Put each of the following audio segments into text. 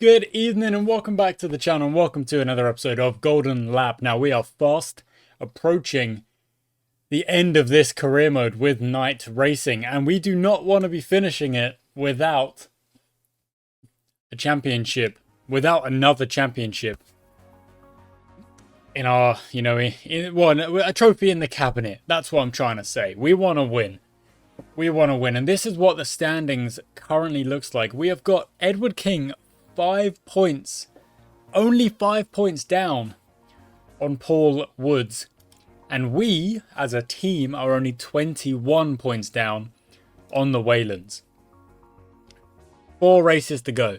Good evening and welcome back to the channel and welcome to another episode of Golden Lap. Now we are fast approaching the end of this career mode with night racing and we do not want to be finishing it without a championship, without another championship in our, a trophy in the cabinet. That's what I'm trying to say. We want to win. We want to win, and this is what the standings currently looks like. We have got Edward King 5 points, only 5 points down on Paul Woods, and we as a team are only 21 points down on the Waylands. 4 races to go.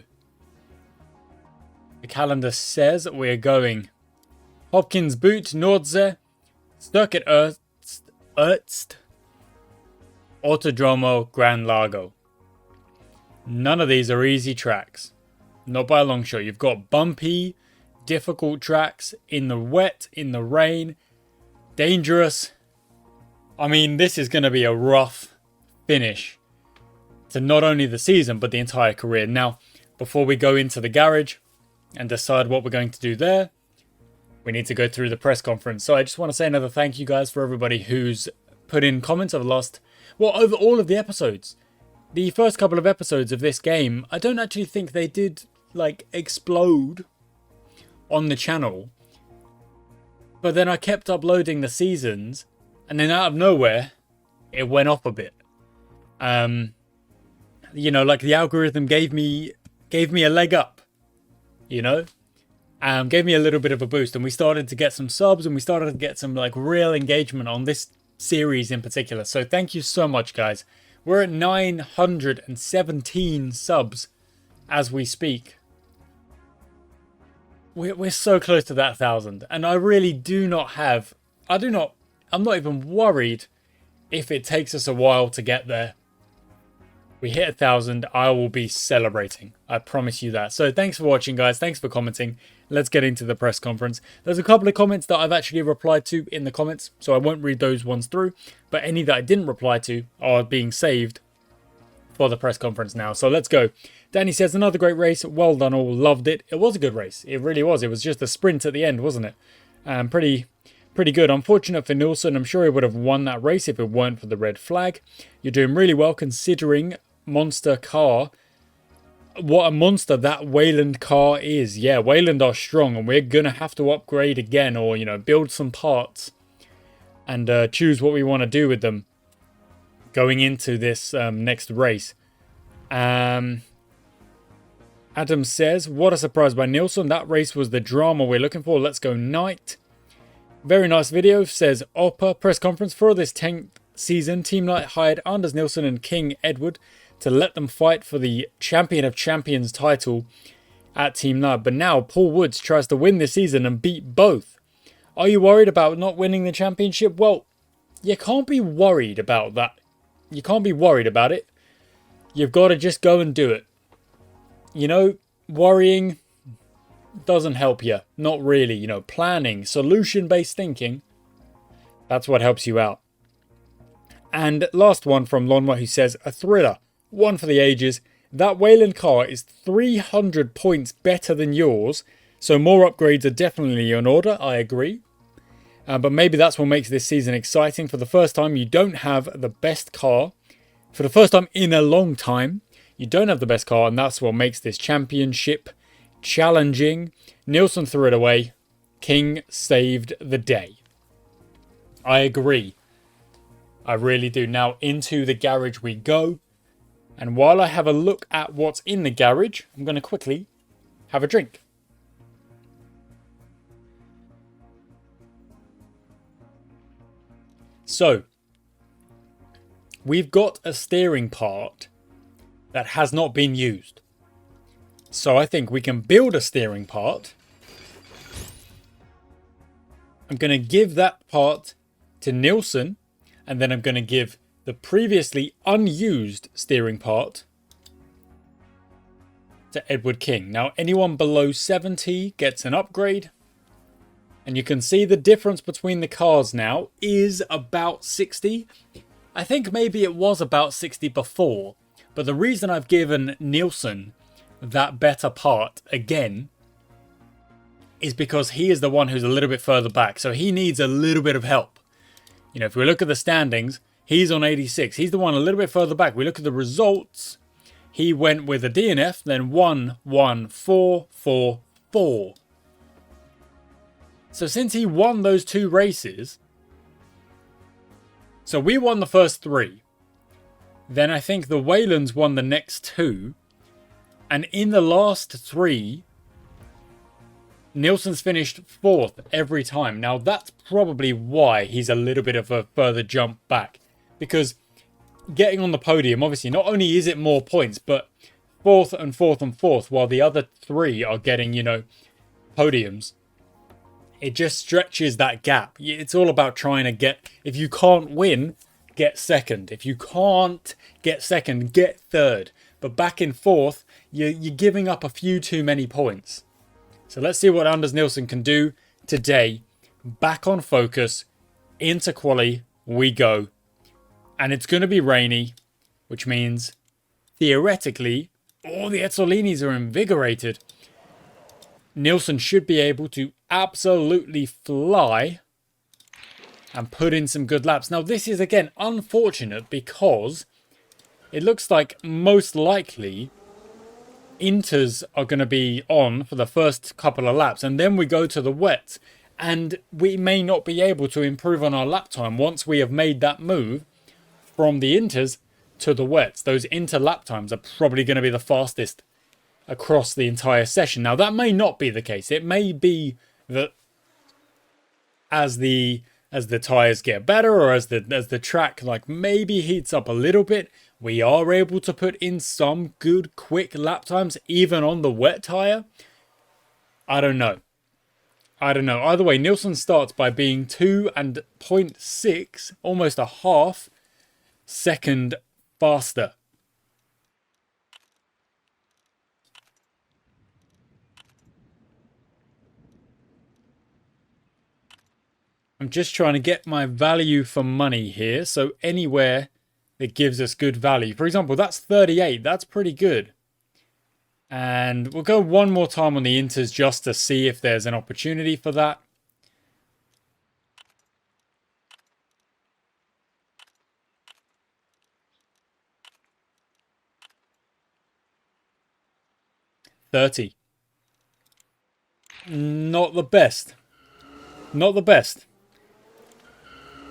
The calendar says we are going Hopkins Boot, Nordsee, Circuit Ernst, Autodromo, Gran Lago. None of these are easy tracks. Not by a long shot. You've got bumpy, difficult tracks in the wet, in the rain, dangerous. I mean, this is going to be a rough finish to not only the season, but the entire career. Now, before we go into the garage and decide what we're going to do there, we need to go through the press conference. So I just want to say another thank you guys for everybody who's put in comments over over all of the episodes. The first couple of episodes of this game, I don't actually think they did explode on the channel. But then I kept uploading the seasons and then out of nowhere it went off a bit. The algorithm gave me a leg up, gave me a little bit of a boost, and we started to get some subs and we started to get some real engagement on this series in particular. So thank you so much, guys. We're at 917 subs as we speak. We're so close to that 1,000, and I really I'm not even worried if it takes us a while to get there. We hit 1,000, I will be celebrating. I promise you that. So thanks for watching, guys. Thanks for commenting. Let's get into the press conference. There's a couple of comments that I've actually replied to in the comments, so I won't read those ones through. But any that I didn't reply to are being saved for the press conference now. So let's go. Danny says, another great race. Well done all. Loved it. It was a good race. It really was. It was just a sprint at the end, wasn't it? Pretty good. Unfortunate for Nilsson. I'm sure he would have won that race if it weren't for the red flag. You're doing really well considering monster car. What a monster that Wayland car is. Yeah, Wayland are strong and we're going to have to upgrade again or, build some parts and choose what we want to do with them going into this next race. Adam says, what a surprise by Nilsson. That race was the drama we're looking for. Let's go Knight. Very nice video, says Oppa. Press conference for this 10th season. Team Knight hired Anders Nilsson and King Edward to let them fight for the Champion of Champions title at Team Knight. But now Paul Woods tries to win this season and beat both. Are you worried about not winning the championship? Well, you can't be worried about that. You can't be worried about it. You've got to just go and do it. Worrying doesn't help you. Not really. Planning, solution-based thinking, that's what helps you out. And last one from Lonwa, who says, a thriller. One for the ages. That Wayland car is 300 points better than yours, so more upgrades are definitely in order. I agree. But maybe that's what makes this season exciting. For the first time, you don't have the best car. For the first time in a long time, you don't have the best car, and that's what makes this championship challenging. Nilsson threw it away. King saved the day. I agree. I really do. Now into the garage we go. And while I have a look at what's in the garage, I'm going to quickly have a drink. So, we've got a steering part that has not been used. So I think we can build a steering part. I'm going to give that part to Nilsson, and then I'm going to give the previously unused steering part to Edward King. Now, anyone below 70 gets an upgrade. And you can see the difference between the cars now is about 60. I think maybe it was about 60 before. But the reason I've given Nilsson that better part again is because he is the one who's a little bit further back. So he needs a little bit of help. You know, if we look at the standings, he's on 86. He's the one a little bit further back. We look at the results. He went with a DNF, then 1, 1, 4, 4, 4. So since he won those 2 races, so we won the first 3. Then I think the Waylands won the next 2. And in the last 3, Nielsen's finished 4th every time. Now that's probably why he's a little bit of a further jump back. Because getting on the podium, obviously, not only is it more points, but 4th and 4th and 4th, while the other 3 are getting, you know, podiums. It just stretches that gap. It's all about trying to get, if you can't win, get second. If you can't get second, get third. But back in 4th, you're giving up a few too many points. So let's see what Anders Nielsen can do today. Back on focus. Into quali we go. And it's going to be rainy, which means theoretically all the Ezzolinis are invigorated. Nielsen should be able to absolutely fly and put in some good laps. Now this is again unfortunate because it looks like most likely Inters are going to be on for the first couple of laps, and then we go to the wets, and we may not be able to improve on our lap time once we have made that move from the Inters to the wets. Those Inter lap times are probably going to be the fastest across the entire session. Now that may not be the case. It may be that as the tires get better, or as the track like maybe heats up a little bit, we are able to put in some good quick lap times even on the wet tire. I don't know. Either way, Nielsen starts by being 2.6, almost a half second faster. I'm just trying to get my value for money here. So anywhere that gives us good value. For example, that's 38. That's pretty good. And we'll go one more time on the Inters just to see if there's an opportunity for that. $30. Not the best. Not the best.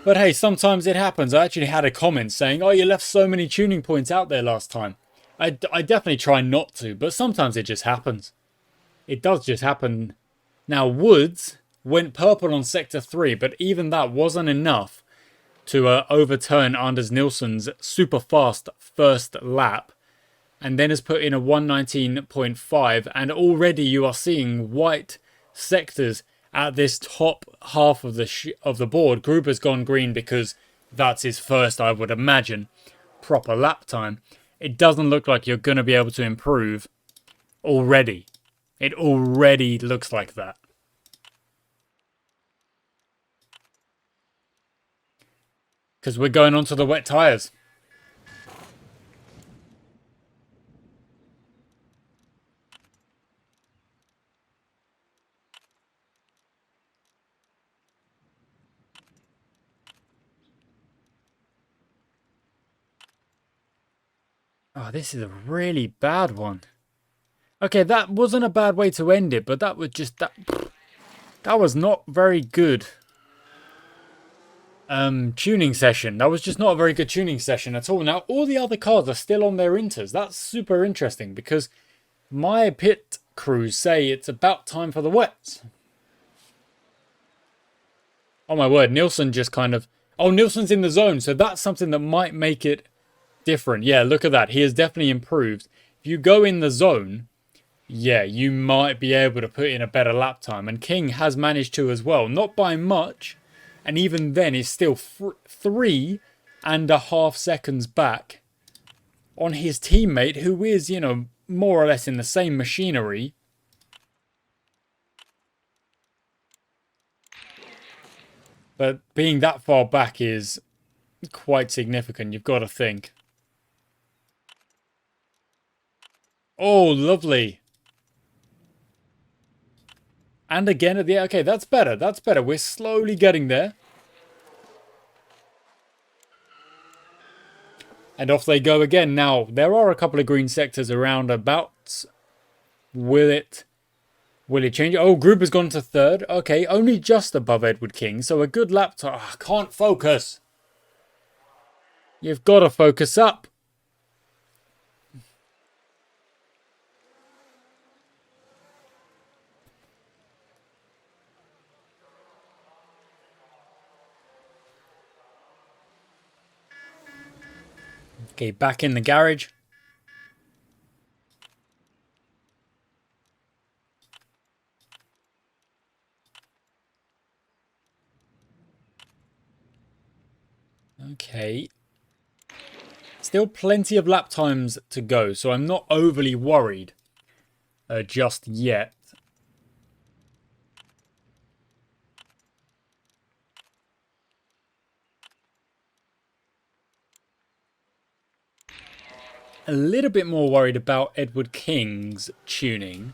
But hey, sometimes it happens. I actually had a comment saying, oh, you left so many tuning points out there last time. I definitely try not to, but sometimes it just happens. It does just happen. Now, Woods went purple on Sector 3, but even that wasn't enough to overturn Anders Nielsen's super fast first lap. And then has put in a 119.5, and already you are seeing white sectors at this top half of the board. Gruber's gone green because that's his first, I would imagine, proper lap time. It doesn't look like you're going to be able to improve already. It already looks like that. Because we're going on to the wet tyres. Oh, this is a really bad one. Okay, that wasn't a bad way to end it, but that was just that was not very good tuning session. That was just not a very good tuning session at all. Now, all the other cars are still on their Inters. That's super interesting because my pit crews say it's about time for the wets. Oh my word, Nielsen just kind of... Oh, Nielsen's in the zone, so that's something that might make it different. Yeah, look at that. He has definitely improved. If you go in the zone, yeah, you might be able to put in a better lap time. And King has managed to as well. Not by much. And even then is still 3.5 seconds back on his teammate, who is, you know, more or less in the same machinery. But being that far back is quite significant, you've got to think. Oh, lovely. And again at the end. Okay, that's better. That's better. We're slowly getting there. And off they go again. Now, there are a couple of green sectors around about. Will it change? Oh, Group has gone to third. Okay, only just above Edward King. So a good lap time. Oh, I can't focus. You've got to focus up. Okay, back in the garage. Okay. Still plenty of lap times to go, so I'm not overly worried just yet. A little bit more worried about Edward King's tuning,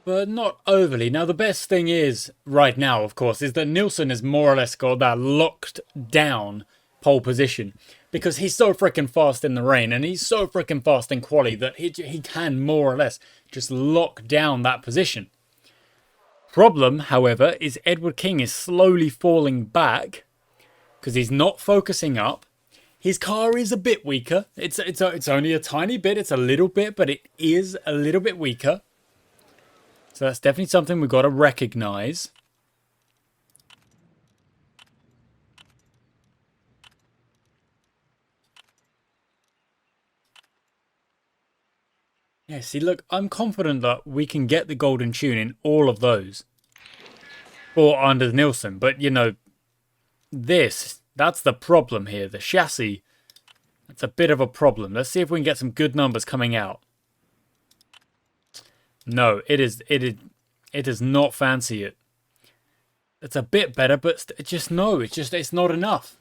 but not overly. Now, the best thing is, right now, of course, is that Nilsson has more or less got that locked down pole position, because he's so freaking fast in the rain, and he's so freaking fast in quali that he can more or less just lock down that position. Problem, however, is Edward King is slowly falling back because he's not focusing up. His car is a bit weaker. It's only a tiny bit. It's a little bit, but it is a little bit weaker. So that's definitely something we've got to recognize. Yeah, see, look, I'm confident that we can get the golden tune in all of those for Anders Nilsson. But, you know, that's the problem here. The chassis, that's a bit of a problem. Let's see if we can get some good numbers coming out. No, it does not fancy it. It's a bit better, but it's not enough.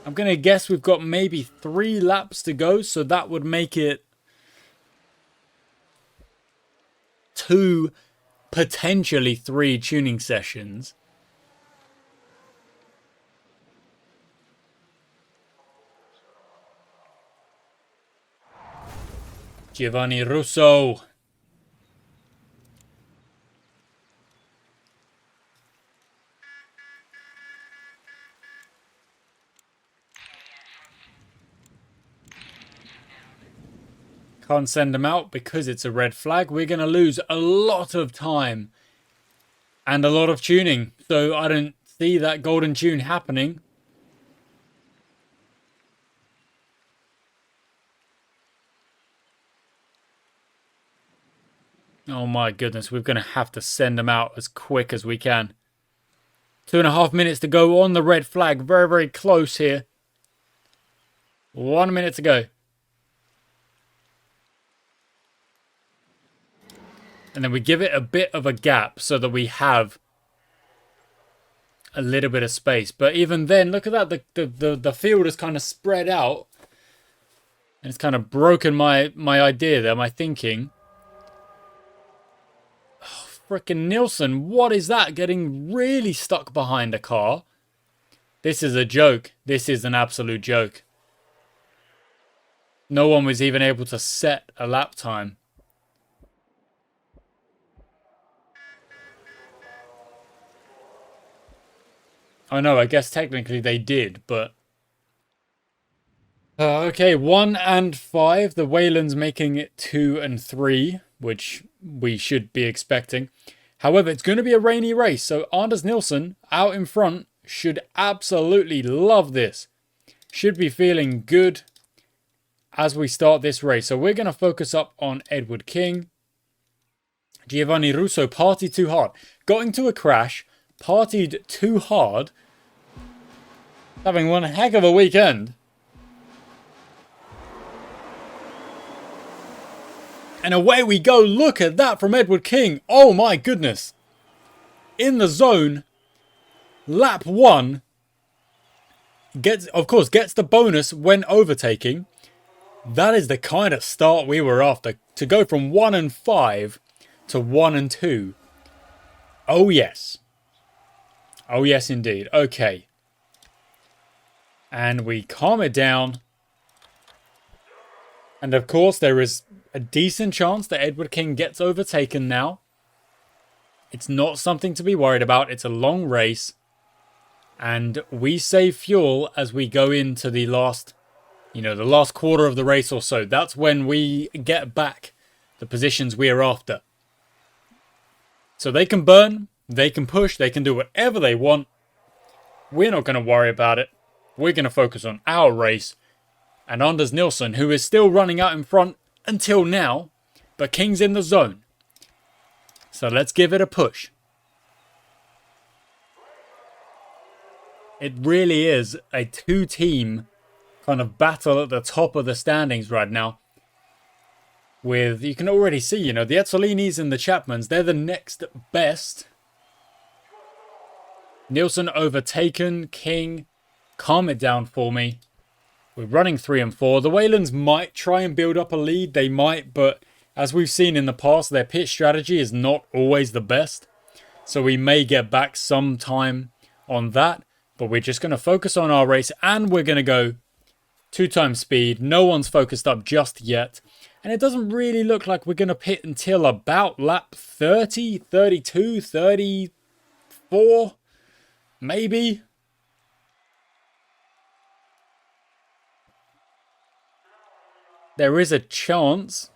I'm going to guess we've got maybe 3 laps to go, so that would make it 2, potentially 3 tuning sessions. Giovanni Russo. Can't send him out because it's a red flag. We're going to lose a lot of time and a lot of tuning. So I don't see that golden tune happening. Oh my goodness, we're going to have to send them out as quick as we can. 2.5 minutes to go on the red flag. Very, very close here. 1 minute to go. And then we give it a bit of a gap so that we have a little bit of space. But even then, look at that. The field is kind of spread out. And it's kind of broken my idea there, my thinking. Oh, frickin' Nilsson, what is that? Getting really stuck behind a car. This is a joke. This is an absolute joke. No one was even able to set a lap time. I know, I guess technically they did, but... okay, 1 and 5. The Wayland's making it 2 and 3, which we should be expecting. However, it's going to be a rainy race, so Anders Nilsson out in front should absolutely love this. Should be feeling good as we start this race. So we're going to focus up on Edward King. Giovanni Russo partied too hard. Got into a crash, partied too hard. Having one heck of a weekend. And away we go. Look at that from Edward King. Oh my goodness. In the zone. Lap 1. Of course, gets the bonus when overtaking. That is the kind of start we were after. To go from 1-5 to 1-2. Oh, yes. Oh, yes, indeed. Okay. And we calm it down. And of course, there is a decent chance that Edward King gets overtaken now. It's not something to be worried about. It's a long race. And we save fuel as we go into the last, the last quarter of the race or so. That's when we get back the positions we are after. So they can burn, they can push, they can do whatever they want. We're not going to worry about it. We're going to focus on our race. And Anders Nilsson, who is still running out in front until now, but King's in the zone. So let's give it a push. It really is a two-team kind of battle at the top of the standings right now. With, you can already see, the Ezzolinis and the Chapmans, they're the next best. Nilsson overtaken. King, calm it down for me. We're running 3 and 4. The Waylands might try and build up a lead. They might, but as we've seen in the past, their pit strategy is not always the best. So we may get back some time on that. But we're just going to focus on our race. And we're going to go 2 times speed. No one's focused up just yet. And it doesn't really look like we're going to pit until about lap 30, 32, 34. Maybe. There is a chance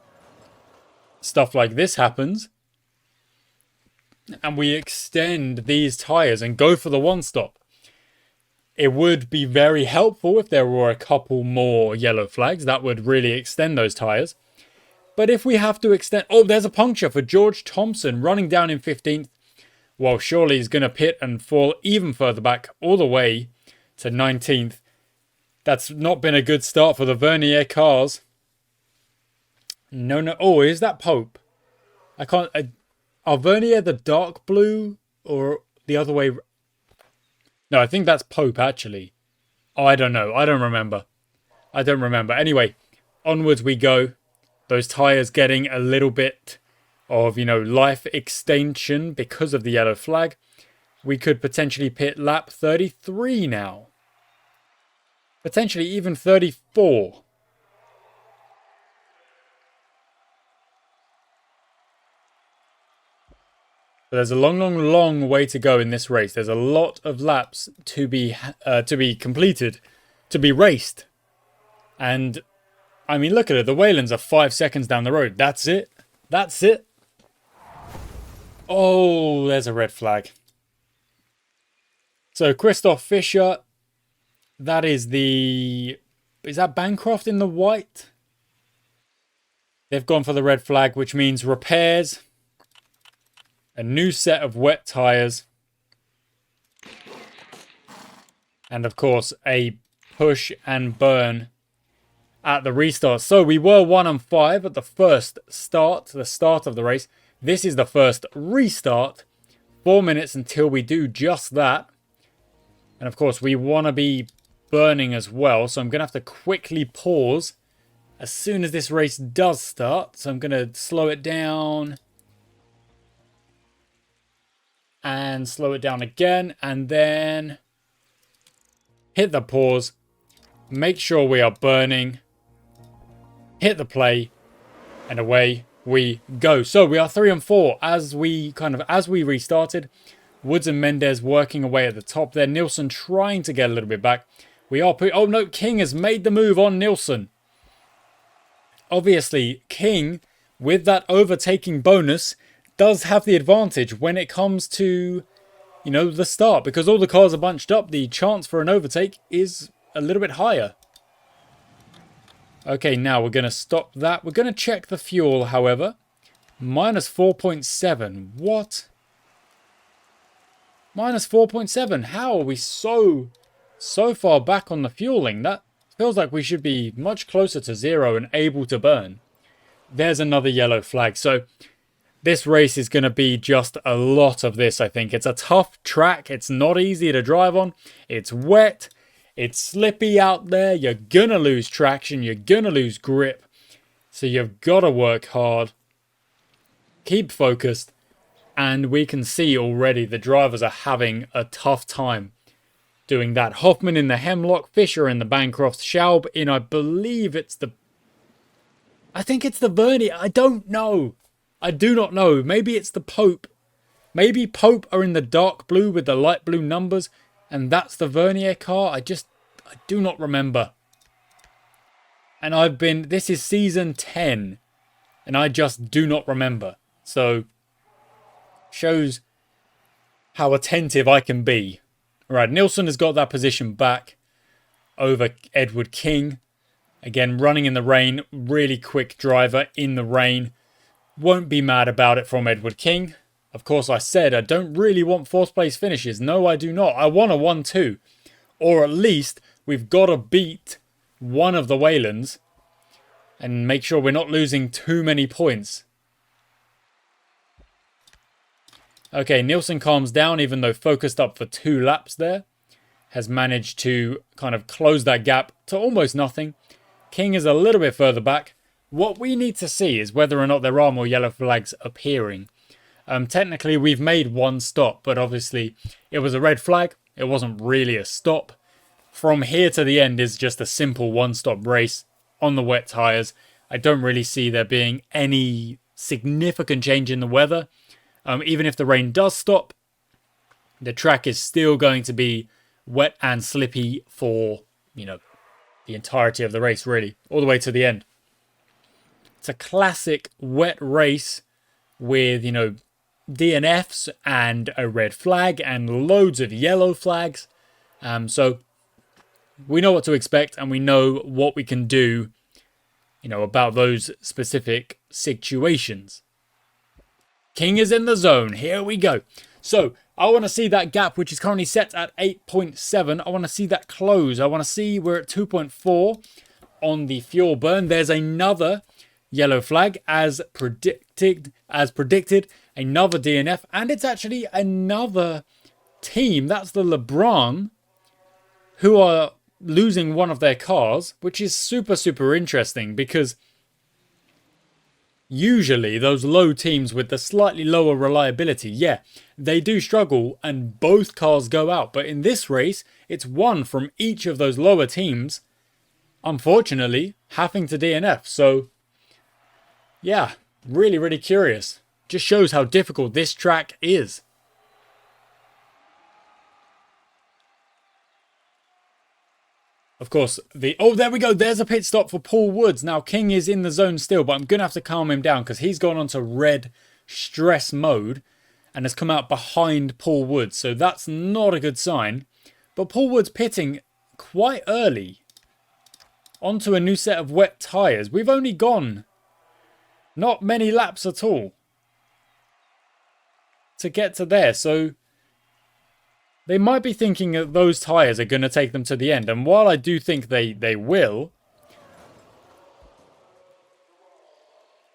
stuff like this happens. And we extend these tyres and go for the one stop. It would be very helpful if there were a couple more yellow flags. That would really extend those tyres. But if we have to extend... Oh, there's a puncture for George Thompson running down in 15th. While surely he's going to pit and fall even further back all the way to 19th. That's not been a good start for the Vernier cars. No. Oh, is that Pope? I can't... Are Vernier the dark blue or the other way? No, I think that's Pope, actually. Oh, I don't know. I don't remember. Anyway, onwards we go. Those tyres getting a little bit of, life extension because of the yellow flag. We could potentially pit lap 33 now. Potentially even 34. But there's a long way to go in this race. There's a lot of laps to be completed, to be raced. And, I mean, look at it. The Waylands are 5 seconds down the road. That's it. That's it. Oh, there's a red flag. So, Christoph Fischer. That is the... Is that Bancroft in the white? They've gone for the red flag, which means repairs. A new set of wet tyres. And of course, a push and burn at the restart. So we were 1 and 5 at the first start, the start of the race. This is the first restart. 4 minutes until we do just that. And of course, we want to be burning as well. So I'm going to have to quickly pause as soon as this race does start. So I'm going to slow it down. And slow it down again. And then hit the pause. Make sure we are burning. Hit the play. And away we go. So we are 3 and 4 as we restarted. Woods and Mendez working away at the top there. Nilsson trying to get a little bit back. We are... Oh no, King has made the move on Nilsson. Obviously, King, with that overtaking bonus, does have the advantage when it comes to, the start. Because all the cars are bunched up, the chance for an overtake is a little bit higher. Okay, now we're going to stop that. We're going to check the fuel, however. Minus 4.7. What? Minus 4.7. How are we so far back on the fueling? That feels like we should be much closer to 0 and able to burn. There's another yellow flag. So this race is going to be just a lot of this, I think. It's a tough track. It's not easy to drive on. It's wet. It's slippy out there. You're going to lose traction. You're going to lose grip. So you've got to work hard. Keep focused. And we can see already the drivers are having a tough time doing that. Hoffman in the Hemlock, Fisher in the Bancroft, Schaub in, I believe it's the... I think it's the Vernier. I don't know. I do not know. Maybe it's the Pope. Maybe Pope are in the dark blue with the light blue numbers. And that's the Vernier car. I do not remember. And this is season 10. And I just do not remember. So... shows how attentive I can be. Right, Nilsson has got that position back over Edward King. Again, running in the rain. Really quick driver in the rain. Won't be mad about it from Edward King. Of course, I said I don't really want fourth place finishes. No, I do not. I want a 1-2. Or at least we've got to beat one of the Waylands and make sure we're not losing too many points. Okay, Nilsson calms down even though focused up for 2 laps there. Has managed to kind of close that gap to almost nothing. King is a little bit further back. What we need to see is whether or not there are more yellow flags appearing. Technically, we've made 1 stop, but obviously it was a red flag. It wasn't really a stop. From here to the end is just a simple 1-stop race on the wet tyres. I don't really see there being any significant change in the weather. Even if the rain does stop, the track is still going to be wet and slippy for, the entirety of the race, really, all the way to the end. It's a classic wet race with, DNFs and a red flag and loads of yellow flags. So we know what to expect and we know what we can do, about those specific situations. King is in the zone. Here we go. So, I want to see that gap, which is currently set at 8.7. I want to see that close. I want to see we're at 2.4 on the fuel burn. There's another yellow flag as predicted. Another DNF. And it's actually another team. That's the LeBron, who are losing one of their cars, which is super, super interesting because... usually, those low teams with the slightly lower reliability, yeah, they do struggle and both cars go out. But in this race, it's one from each of those lower teams, unfortunately, having to DNF. So, yeah, really, really curious. Just shows how difficult this track is. Of course, there we go. There's a pit stop for Paul Woods. Now, King is in the zone still, but I'm going to have to calm him down because he's gone onto red stress mode and has come out behind Paul Woods. So that's not a good sign. But Paul Woods pitting quite early onto a new set of wet tyres. We've only gone not many laps at all to get to there. So... they might be thinking that those tyres are going to take them to the end. And while I do think they will...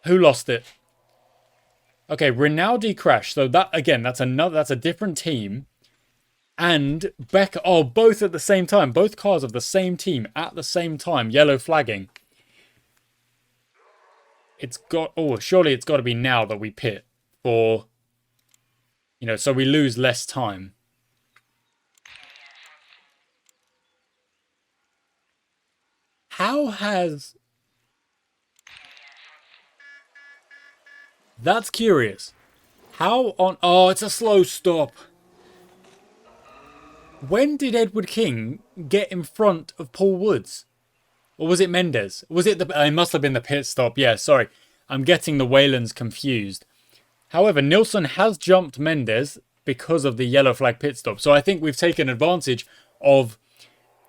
who lost it? Okay, Rinaldi crashed. So that, again, that's a different team. And Becker... oh, both at the same time. Both cars of the same team at the same time. Yellow flagging. It's got... oh, surely it's got to be now that we pit. For... so we lose less time. How has... that's curious. How on... oh, it's a slow stop. When did Edward King get in front of Paul Woods? Or was it Mendes? Was it the... it must have been the pit stop. Yeah, sorry. I'm getting the Waylands confused. However, Nilsson has jumped Mendes because of the yellow flag pit stop. So I think we've taken advantage of...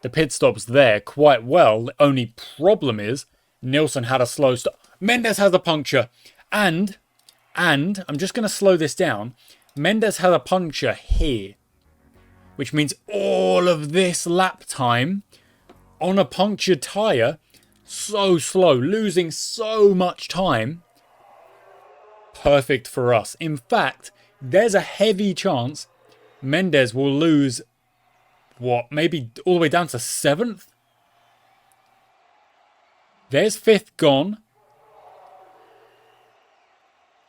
the pit stops there quite well. The only problem is Nilsson had a slow stop. Mendes has a puncture. And I'm just going to slow this down. Mendes had a puncture here. Which means all of this lap time on a punctured tyre. So slow. Losing so much time. Perfect for us. In fact, there's a heavy chance Mendes will lose what, maybe all the way down to 7th? There's 5th gone.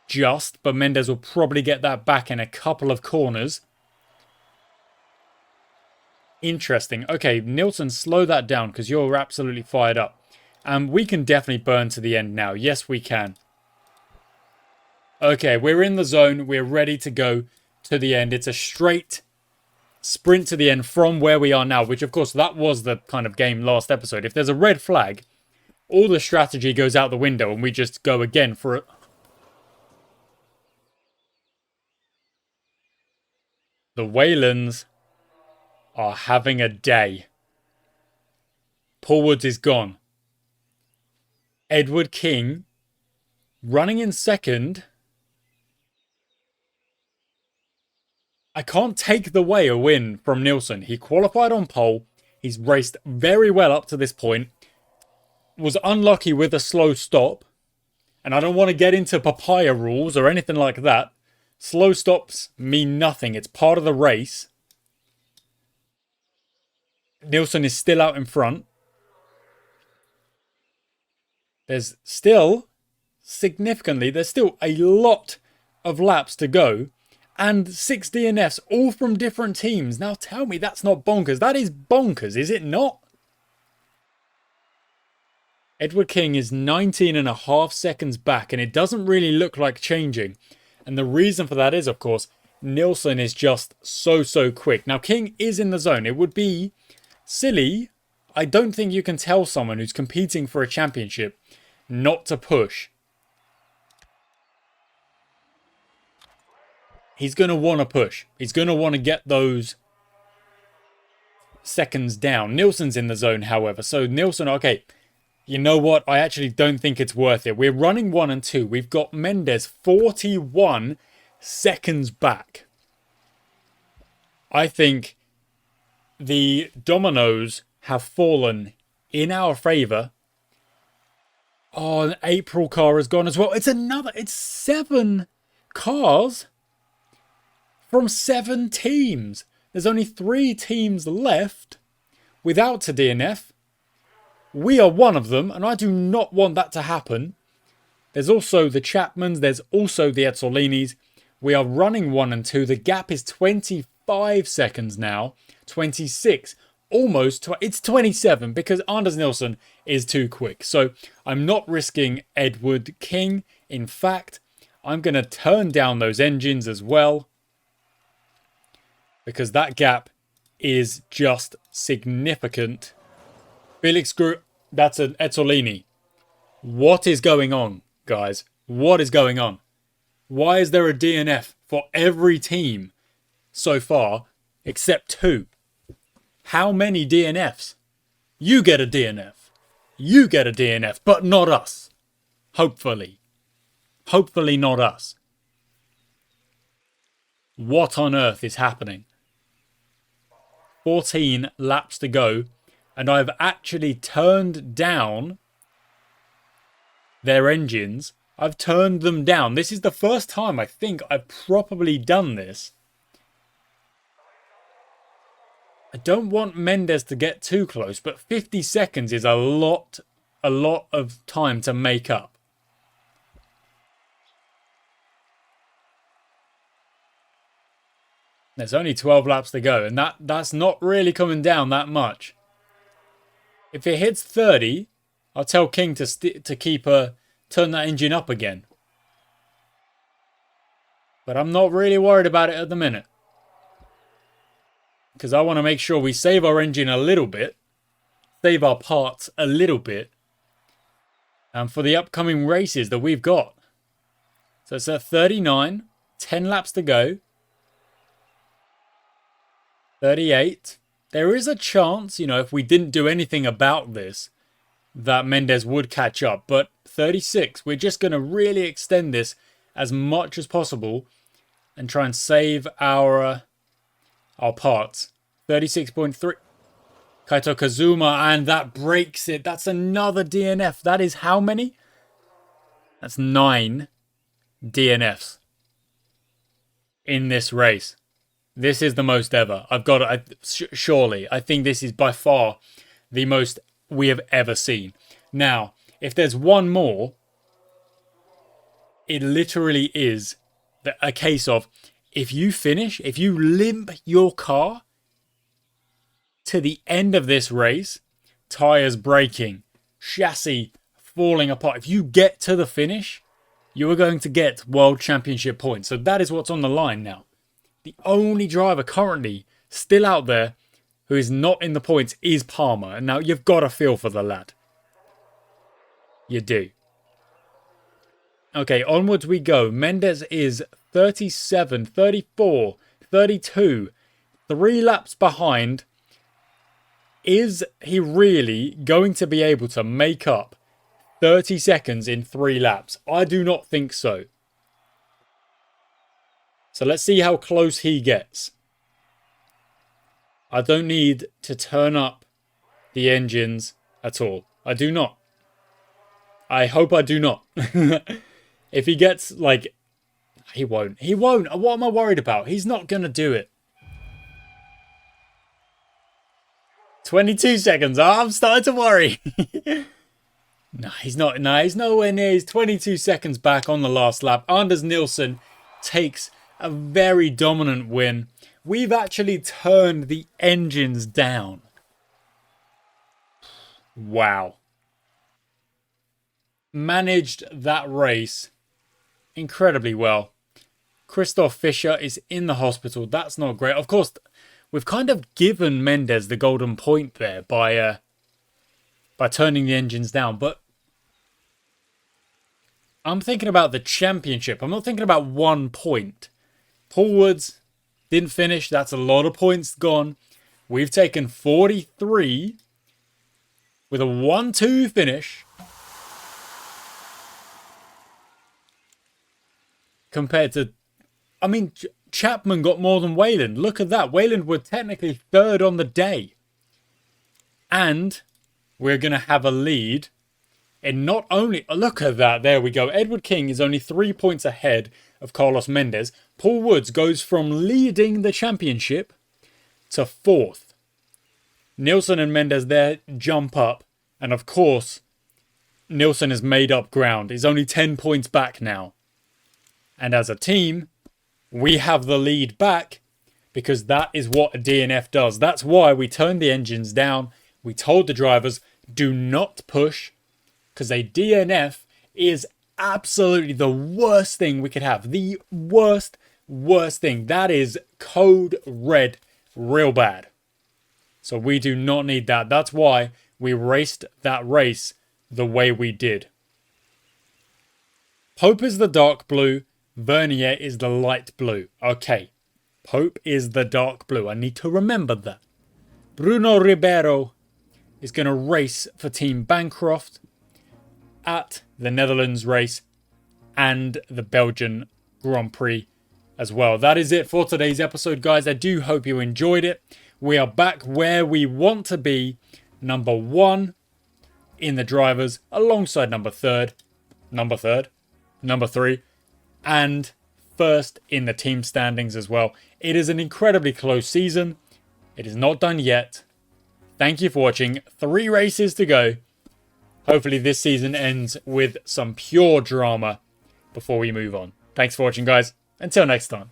Just, but Mendes will probably get that back in a couple of corners. Interesting. Okay, Nilsson, slow that down because you're absolutely fired up. And we can definitely burn to the end now. Yes, we can. Okay, we're in the zone. We're ready to go to the end. It's a straight sprint to the end from where we are now, which, of course, that was the kind of game last episode. If there's a red flag, all the strategy goes out the window and we just go again for it. The Waylands are having a day. Paul Woods is gone. Edward King running in second. I can't take away a win from Nilsson. He qualified on pole. He's raced very well up to this point. Was unlucky with a slow stop. And I don't want to get into papaya rules or anything like that. Slow stops mean nothing. It's part of the race. Nilsson is still out in front. There's still, significantly, there's still a lot of laps to go. And 6 DNFs, all from different teams. Now tell me that's not bonkers. That is bonkers, is it not? Edward King is 19.5 seconds back, and it doesn't really look like changing. And the reason for that is, of course, Nilsson is just so quick. Now, King is in the zone. It would be silly. I don't think you can tell someone who's competing for a championship not to push. He's going to want to push. He's going to want to get those seconds down. Nilsson's in the zone, however. So, Nilsson, okay, you know what? I actually don't think it's worth it. We're running 1 and 2. We've got Mendes 41 seconds back. I think the dominoes have fallen in our favour. Oh, an April car has gone as well. It's 7 cars from 7 teams. There's only 3 teams left without a DNF. We are one of them, and I do not want that to happen. There's also the Chapmans. There's also the Etzolinis. We are running 1 and 2. The gap is 25 seconds now. 26. Almost. It's 27 because Anders Nilsson is too quick. So I'm not risking Edward King. In fact, I'm going to turn down those engines as well, because that gap is just significant. Felix Gru, that's an Etzolini. What is going on, guys? What is going on? Why is there a DNF for every team so far except 2? How many DNFs? You get a DNF. You get a DNF, but not us. Hopefully. Hopefully not us. What on earth is happening? 14 laps to go. And I've actually turned down their engines. I've turned them down. This is the first time I think I've properly done this. I don't want Mendes to get too close, but 50 seconds is a lot of time to make up. There's only 12 laps to go, and that's not really coming down that much. If it hits 30, I'll tell King to turn that engine up again. But I'm not really worried about it at the minute, because I want to make sure we save our engine a little bit, save our parts a little bit, and for the upcoming races that we've got. So it's at 39, 10 laps to go. 38. There is a chance, you know, if we didn't do anything about this, that Mendes would catch up. But 36, we're just going to really extend this as much as possible and try and save our parts. 36.3. Kaito Kazuma, and that breaks it. That's another DNF. That is how many? That's 9 DNFs in this race. This is the most ever. I've got it. Surely. I think this is by far the most we have ever seen. Now, if there's one more, it literally is a case of if you limp your car to the end of this race, tires breaking, chassis falling apart. If you get to the finish, you are going to get World Championship points. So that is what's on the line now. The only driver currently still out there who is not in the points is Palmer. And now you've got a feel for the lad. You do. Okay, onwards we go. Mendes is 37, 34, 32. 3 laps behind. Is he really going to be able to make up 30 seconds in 3 laps? I do not think so. So let's see how close he gets. I don't need to turn up the engines at all. I do not. I hope I do not. If he gets, like... He won't. He won't. What am I worried about? He's not going to do it. 22 seconds. Oh, I'm starting to worry. No, he's not. No, he's nowhere near. He's 22 seconds back on the last lap. Anders Nielsen takes a very dominant win. We've actually turned the engines down. Wow. Managed that race incredibly well. Christoph Fischer is in the hospital. That's not great. Of course, we've kind of given Mendes the golden point there by turning the engines down. But I'm thinking about the championship. I'm not thinking about 1 point. Paul Woods didn't finish. That's a lot of points gone. We've taken 43 with a 1-2 finish. Compared to, I mean, Chapman got more than Wayland. Look at that. Wayland were technically 3rd on the day. And we're going to have a lead. And not only, look at that. There we go. Edward King is only 3 points ahead of Carlos Mendes. Paul Woods goes from leading the championship to 4th. Nielsen and Mendes there jump up. And of course, Nielsen has made up ground. He's only 10 points back now. And as a team, we have the lead back because that is what a DNF does. That's why we turned the engines down. We told the drivers, do not push because a DNF is absolutely the worst thing we could have. The worst thing. That is code red real bad. So we do not need that. That's why we raced that race the way we did. Pope is the dark blue. Vernier is the light blue. Okay. Pope is the dark blue. I need to remember that. Bruno Ribeiro is going to race for Team Bancroft at the Netherlands race and the Belgian Grand Prix as well. That is it for today's episode, guys. I do hope you enjoyed it. We are back where we want to be. Number 1 in the drivers alongside number 3, and 1st in the team standings as well. It is an incredibly close season. It is not done yet. Thank you for watching. 3 races to go. Hopefully this season ends with some pure drama before we move on. Thanks for watching, guys. Until next time.